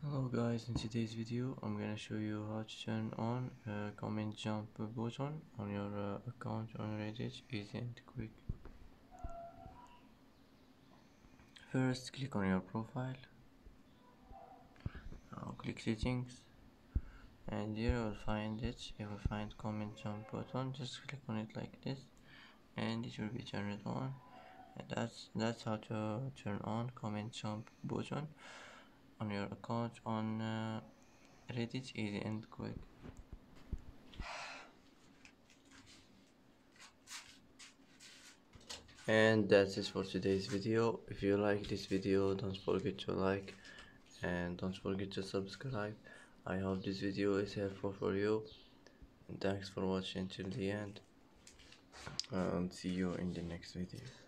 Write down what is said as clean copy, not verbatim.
Hello guys, in today's video I'm gonna show you how to turn on comment jump button on your account on Reddit. Easy and quick. First click on your profile. Now click settings, and here you will find it. You will find comment jump button. Just click on it like this and it will be turned on. And that's how to turn on comment jump button on your account on Reddit. Easy and quick. And that's it for today's video. If you like this video, don't forget to like and don't forget to subscribe. I hope this video is helpful for you, and thanks for watching till the end, and see you in the next video.